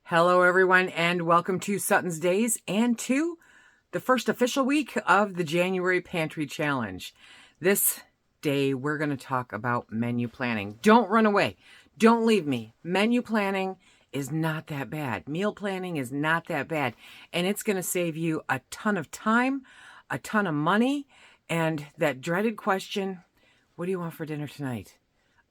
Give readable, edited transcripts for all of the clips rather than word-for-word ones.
Hello, everyone, and welcome to SuttonsDaze and to the first official week of the January Pantry Challenge. This day, we're going to talk about menu planning. Don't run away. Don't leave me. Menu planning is not that bad. Meal planning is not that bad. And it's going to save you a ton of time, a ton of money, and that dreaded question, what do you want for dinner tonight?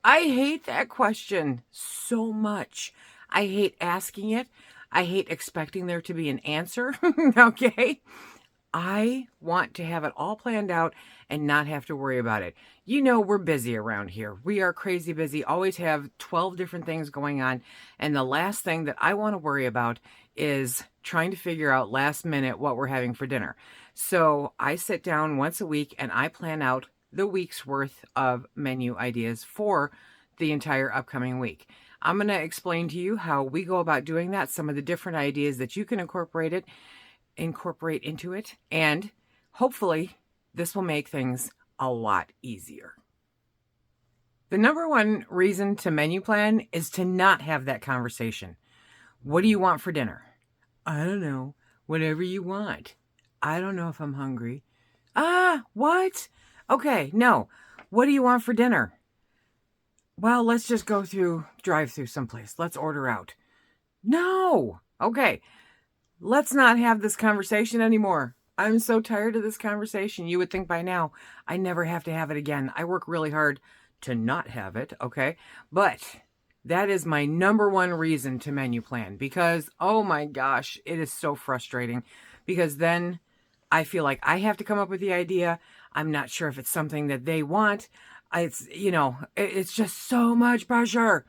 I hate that question so much. I hate asking it. I hate expecting there to be an answer. Okay? I want to have it all planned out and not have to worry about it. You know, we're busy around here. We are crazy busy, always have 12 different things going on. And the last thing that I want to worry about is trying to figure out last minute what we're having for dinner. So I sit down once a week and I plan out the week's worth of menu ideas for the entire upcoming week. I'm going to explain to you how we go about doing that, some of the different ideas that you can incorporate into it, and hopefully this will make things a lot easier. The number one reason to menu plan is to not have that conversation. What do you want for dinner? I don't know. Whatever you want. I don't know if I'm hungry. What? Okay, no. What do you want for dinner? Well, let's just go through drive-through someplace. Let's order out. No. Okay. Let's not have this conversation anymore. I'm so tired of this conversation. You would think by now I never have to have it again. I work really hard to not have it, okay? But that is my number one reason to menu plan because, oh my gosh, it is so frustrating because then I feel like I have to come up with the idea. I'm not sure if it's something that they want. It's just so much pressure.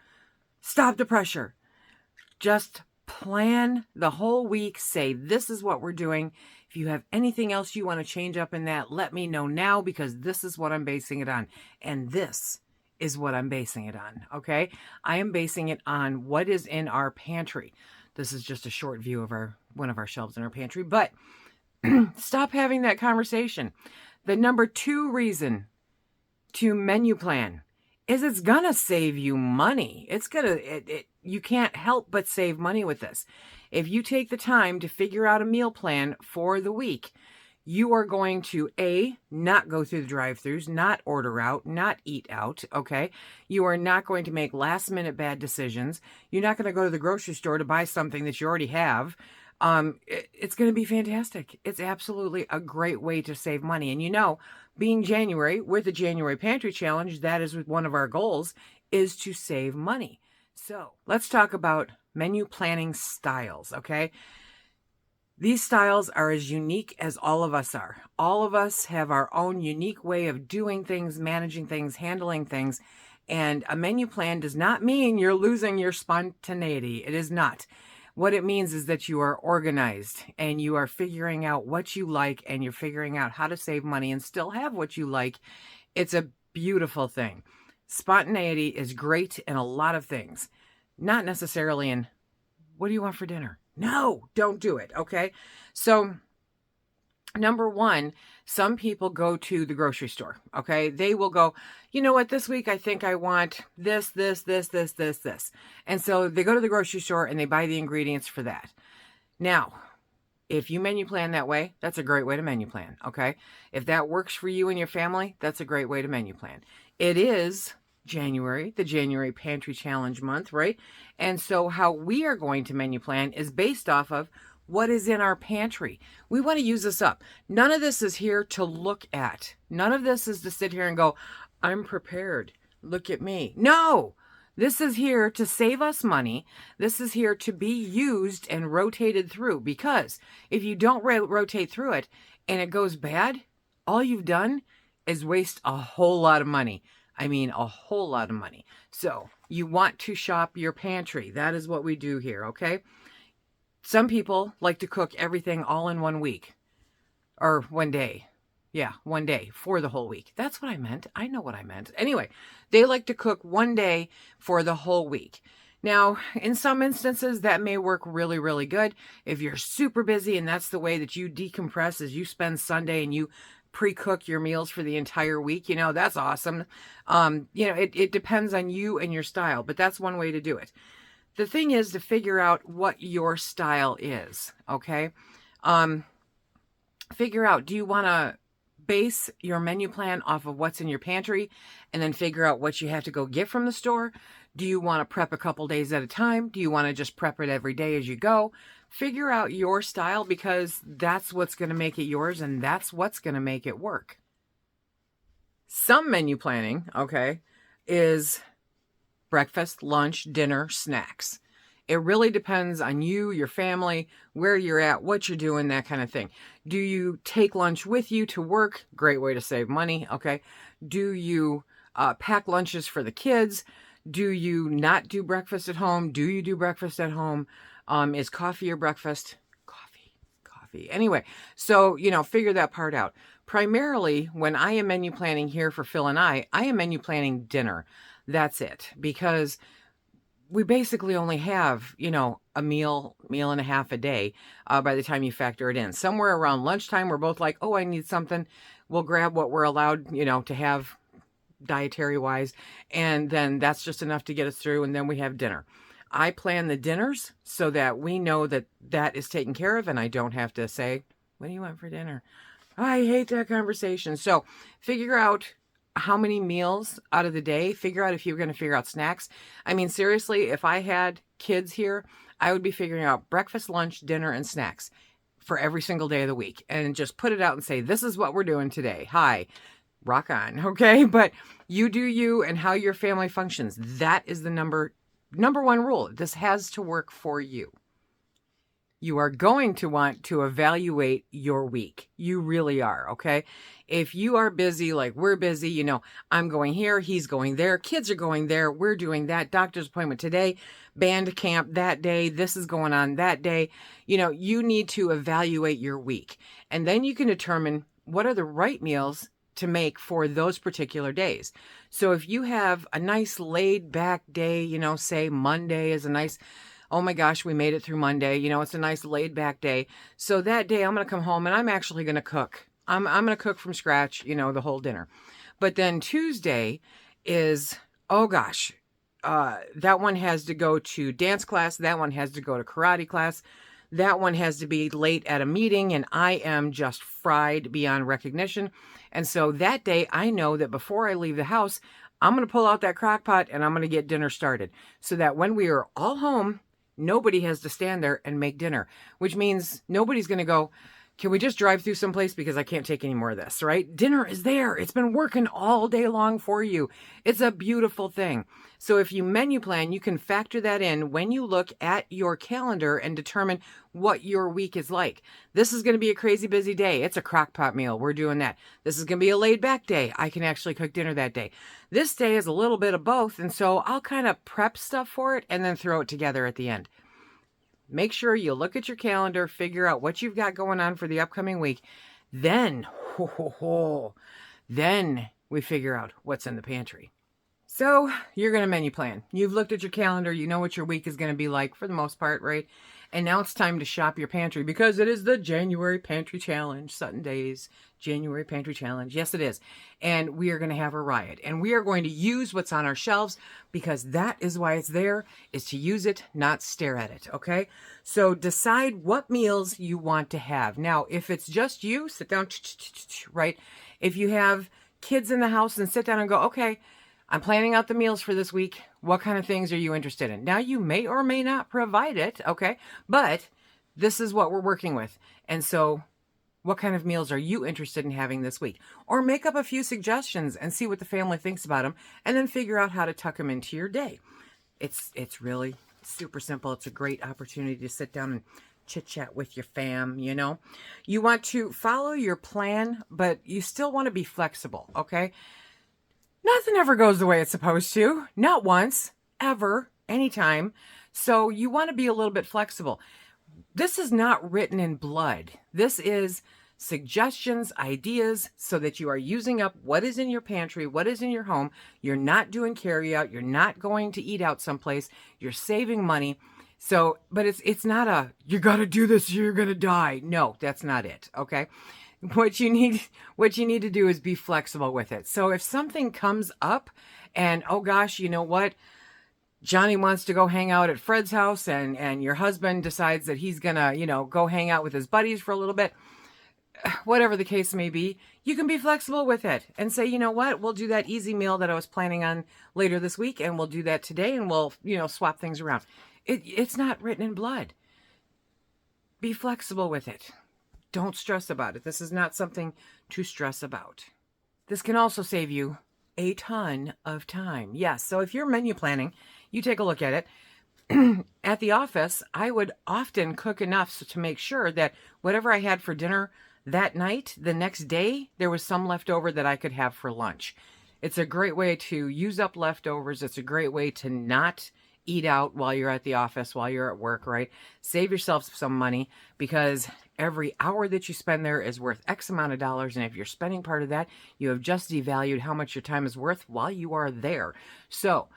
Stop the pressure. Just plan the whole week. Say, this is what we're doing. If you have anything else you want to change up in that, let me know now because this is what I'm basing it on. And this is what I'm basing it on. Okay. I am basing it on what is in our pantry. This is just a short view of one of our shelves in our pantry, but stop having that conversation. The number two reason to menu plan is it's gonna save you money. You can't help but save money with this. If you take the time to figure out a meal plan for the week, you are going to not go through the drive-thrus, not order out, not eat out, okay? You are not going to make last minute bad decisions. You're not going to go to the grocery store to buy something that you already have. It's going to be fantastic. It's absolutely a great way to save money. And being January with the January Pantry Challenge, that is one of our goals, is to save money. So let's talk about menu planning styles, okay? These styles are as unique as all of us are. All of us have our own unique way of doing things, managing things, handling things. And a menu plan does not mean you're losing your spontaneity. It is not. What it means is that you are organized and you are figuring out what you like and you're figuring out how to save money and still have what you like. It's a beautiful thing. Spontaneity is great in a lot of things, not necessarily in what do you want for dinner? No, don't do it. Okay. So number one, some people go to the grocery store. Okay. They will go, you know what, this week I think I want this. And so they go to the grocery store and they buy the ingredients for that. Now, if you menu plan that way, that's a great way to menu plan. Okay. If that works for you and your family, that's a great way to menu plan. It is January, the January Pantry Challenge month, right? And so how we are going to menu plan is based off of what is in our pantry. We want to use this up. None of this is here to look at. None of this is to sit here and go, I'm prepared. Look at me. No, this is here to save us money. This is here to be used and rotated through because if you don't rotate through it and it goes bad, all you've done is waste a whole lot of money. I mean, a whole lot of money. So you want to shop your pantry. That is what we do here, okay? Some people like to cook everything all in 1 week or 1 day. Yeah, 1 day for the whole week. That's what I meant. I know what I meant. Anyway, they like to cook 1 day for the whole week. Now, in some instances, that may work really, really good. If you're super busy and that's the way that you decompress is you spend Sunday and you pre-cook your meals for the entire week, that's awesome. It depends on you and your style, but that's one way to do it. The thing is to figure out what your style is, okay? Figure out, do you want to base your menu plan off of what's in your pantry and then figure out what you have to go get from the store? Do you want to prep a couple days at a time? Do you want to just prep it every day as you go? Figure out your style, because that's what's going to make it yours, and that's what's going to make it work. Some menu planning, okay, is breakfast, lunch, dinner, snacks. It really depends on you, your family, where you're at, what you're doing, that kind of thing. Do you take lunch with you to work? Great way to save money, okay? Do you pack lunches for the kids? Do you not do breakfast at home? Do you do breakfast at home? Is coffee your breakfast? Coffee. Anyway, so, figure that part out. Primarily, when I am menu planning here for Phil and I am menu planning dinner. That's it. Because we basically only have, a meal and a half a day by the time you factor it in. Somewhere around lunchtime, we're both like, oh, I need something. We'll grab what we're allowed, to have dietary wise. And then that's just enough to get us through. And then we have dinner. I plan the dinners so that we know that that is taken care of, and I don't have to say, what do you want for dinner? I hate that conversation. So figure out how many meals out of the day. Figure out if you're going to figure out snacks. I mean, seriously, if I had kids here, I would be figuring out breakfast, lunch, dinner, and snacks for every single day of the week, and just put it out and say, this is what we're doing today. Hi, rock on. Okay. But you do you and how your family functions. That is the number one rule. This has to work for you. You are going to want to evaluate your week. You really are, okay? If you are busy, like we're busy, I'm going here, he's going there, kids are going there, we're doing that, doctor's appointment today, band camp that day, this is going on that day. You need to evaluate your week. And then you can determine what are the right meals to make for those particular days. So if you have a nice laid back day, say Monday is a nice, oh my gosh, we made it through Monday. It's a nice laid back day. So that day I'm going to come home and I'm actually going to cook. I'm going to cook from scratch, the whole dinner. But then Tuesday is, oh gosh, that one has to go to dance class. That one has to go to karate class. That one has to be late at a meeting, and I am just fried beyond recognition. And so that day I know that before I leave the house, I'm going to pull out that crock pot and I'm going to get dinner started so that when we are all home, nobody has to stand there and make dinner, which means nobody's going to go, can we just drive through someplace because I can't take any more of this, right? Dinner is there. It's been working all day long for you. It's a beautiful thing. So if you menu plan, you can factor that in when you look at your calendar and determine what your week is like. This is going to be a crazy busy day. It's a crock pot meal. We're doing that. This is going to be a laid back day. I can actually cook dinner that day. This day is a little bit of both. And so I'll kind of prep stuff for it and then throw it together at the end. Make sure you look at your calendar, figure out what you've got going on for the upcoming week. Then we figure out what's in the pantry. So you're going to menu plan. You've looked at your calendar. You know what your week is going to be like for the most part, right? And now it's time to shop your pantry because it is the January Pantry Challenge, SuttonsDaze January Pantry Challenge. Yes, it is. And we are going to have a riot. And we are going to use what's on our shelves because that is why it's there, is to use it, not stare at it, okay? So decide what meals you want to have. Now, if it's just you, sit down, right? If you have kids in the house, then sit down and go, okay, I'm planning out the meals for this week. What kind of things are you interested in? Now, you may or may not provide it, okay? But this is what we're working with. And so what kind of meals are you interested in having this week? Or make up a few suggestions and see what the family thinks about them, and then figure out how to tuck them into your day. It's really super simple. It's a great opportunity to sit down and chit-chat with your fam, You want to follow your plan, but you still want to be flexible, okay? Nothing ever goes the way it's supposed to. Not once, ever, anytime. So you want to be a little bit flexible. This is not written in blood. This is suggestions, ideas, so that you are using up what is in your pantry, what is in your home. You're not doing carry out. You're not going to eat out someplace. You're saving money. So, but it's not a, you got to do this, you're going to die. No, that's not it. Okay. What you need to do is be flexible with it. So if something comes up and, oh gosh, you know what? Johnny wants to go hang out at Fred's house and your husband decides that he's going to, go hang out with his buddies for a little bit. Whatever the case may be, you can be flexible with it and say, you know what, we'll do that easy meal that I was planning on later this week, and we'll do that today, and we'll, swap things around. It's not written in blood. Be flexible with it. Don't stress about it. This is not something to stress about. This can also save you a ton of time. Yes, so if you're menu planning, you take a look at it. At the office, I would often cook enough to make sure that whatever I had for dinner that night, the next day, there was some left over that I could have for lunch. It's a great way to use up leftovers. It's a great way to not eat out while you're at the office, while you're at work, right? Save yourself some money, because every hour that you spend there is worth X amount of dollars. And if you're spending part of that, you have just devalued how much your time is worth while you are there. So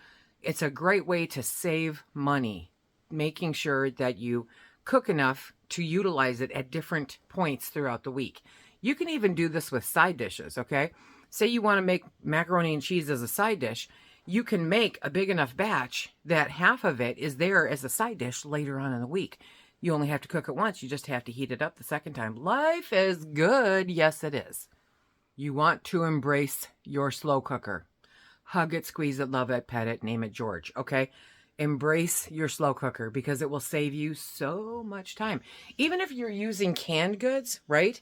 it's a great way to save money, making sure that you cook enough to utilize it at different points throughout the week. You can even do this with side dishes, okay? Say you want to make macaroni and cheese as a side dish. You can make a big enough batch that half of it is there as a side dish later on in the week. You only have to cook it once. You just have to heat it up the second time. Life is good. Yes, it is. You want to embrace your slow cooker. Hug it, squeeze it, love it, pet it, name it George, okay? Embrace your slow cooker, because it will save you so much time. Even if you're using canned goods, right?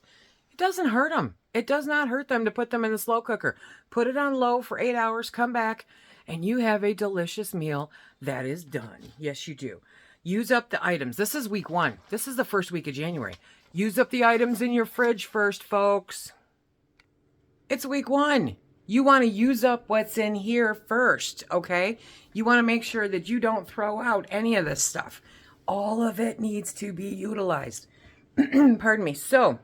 It doesn't hurt them. It does not hurt them to put them in the slow cooker. Put it on low for 8 hours, come back, and you have a delicious meal that is done. Yes, you do. Use up the items. This is week 1. This is the first week of January. Use up the items in your fridge first, folks. It's week 1. You want to use up what's in here first, okay? You want to make sure that you don't throw out any of this stuff. All of it needs to be utilized. Pardon me. So,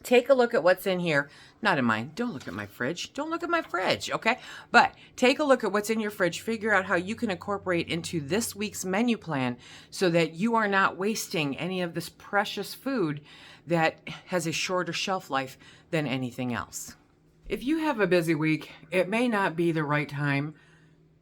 take a look at what's in here. Not in mine. Don't look at my fridge. Don't look at my fridge, okay? But take a look at what's in your fridge. Figure out how you can incorporate into this week's menu plan so that you are not wasting any of this precious food that has a shorter shelf life than anything else. If you have a busy week, it may not be the right time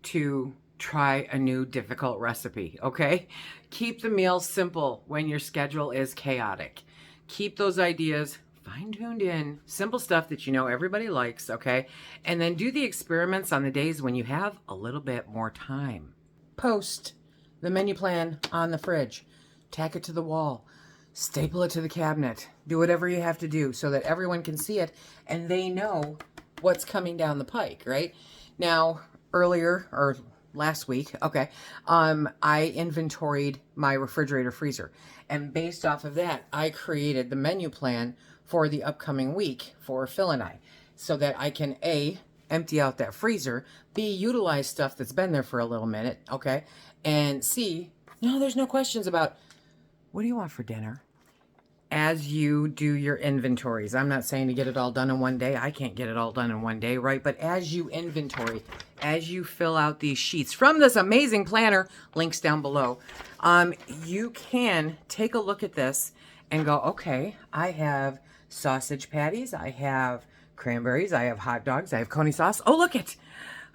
to try a new difficult recipe, okay? Keep the meals simple when your schedule is chaotic. Keep those ideas fine-tuned in, simple stuff that you know everybody likes, okay? And then do the experiments on the days when you have a little bit more time. Post the menu plan on the fridge. Tack it to the wall. Staple it to the cabinet. Do whatever you have to do so that everyone can see it and they know what's coming down the pike, right? Now, earlier, or last week, okay, I inventoried my refrigerator freezer. And based off of that, I created the menu plan for the upcoming week for Phil and I, so that I can A, empty out that freezer, B, utilize stuff that's been there for a little minute, okay, and C, no, there's no questions about, what do you want for dinner? As you do your inventories. I'm not saying to get it all done in one day. I can't get it all done in one day, right? But as you inventory, as you fill out these sheets from this amazing planner, links down below, you can take a look at this and go, okay, I have sausage patties, I have cranberries, I have hot dogs, I have coney sauce. Oh, look it!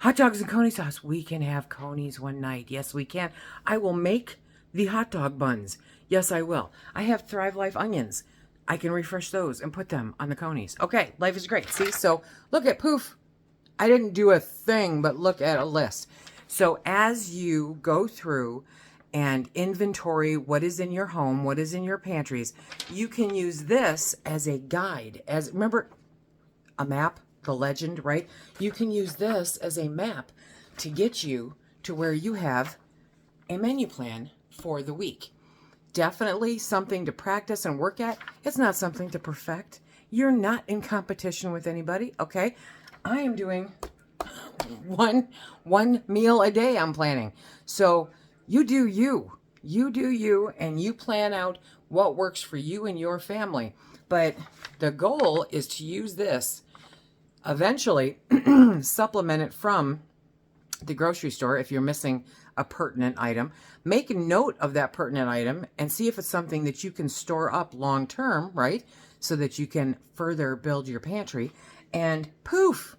Hot dogs and coney sauce. We can have conies one night. Yes, we can. I will make the hot dog buns. Yes, I will. I have Thrive Life onions. I can refresh those and put them on the conies. Okay, life is great. See, so look at poof. I didn't do a thing, but look at a list. So as you go through and inventory what is in your home, what is in your pantries, you can use this as a guide. As remember, a map, the legend, right? You can use this as a map to get you to where you have a menu plan for the week. Definitely something to practice and work at. It's not something to perfect. You're not in competition with anybody, okay? I am doing one meal a day I'm planning. So you do you. You do you, and you plan out what works for you and your family. But the goal is to use this, eventually supplement it from the grocery store if you're missing a pertinent item. Make a note of that pertinent item and see if it's something that you can store up long term, right? So that you can further build your pantry. And poof,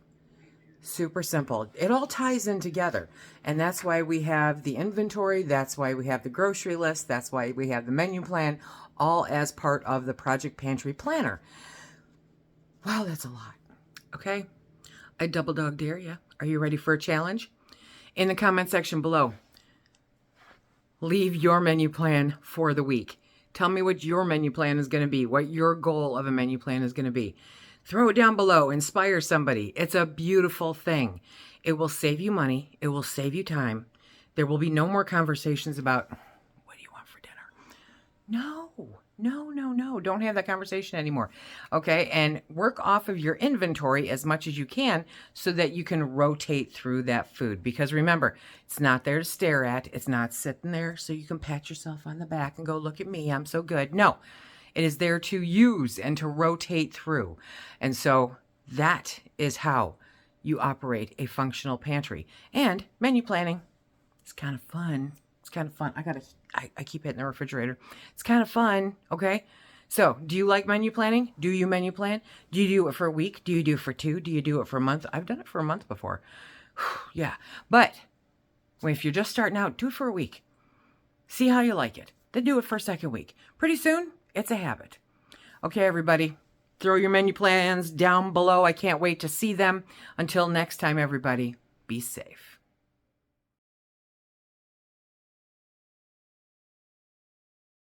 Super simple. It all ties in together. And that's why we have the inventory. That's why we have the grocery list. That's why we have the menu plan, all as part of the Project Pantry Planner. Wow, that's a lot. Okay. I double dog dare you. Are you ready for a challenge? In the comment section below, leave your menu plan for the week. Tell me what your menu plan is going to be, what your goal of a menu plan is going to be. Throw it down below. Inspire somebody. It's a beautiful thing. It will save you money. It will save you time. There will be no more conversations about, what do you want for dinner? No. Don't have that conversation anymore. Okay? And work off of your inventory as much as you can so that you can rotate through that food. Because remember, it's not there to stare at. It's not sitting there so you can pat yourself on the back and go, look at me, I'm so good. No. It is there to use and to rotate through. And so that is how you operate a functional pantry. And menu planning is kind of fun. It's kind of fun. I keep hitting the refrigerator. It's kind of fun, okay? So, do you like menu planning? Do you menu plan? Do you do it for a week? Do you do it for 2? Do you do it for a month? I've done it for a month before. Yeah. But if you're just starting out, do it for a week. See how you like it. Then do it for a second week. Pretty soon, it's a habit. Okay, everybody. Throw your menu plans down below. I can't wait to see them. Until next time, everybody, be safe.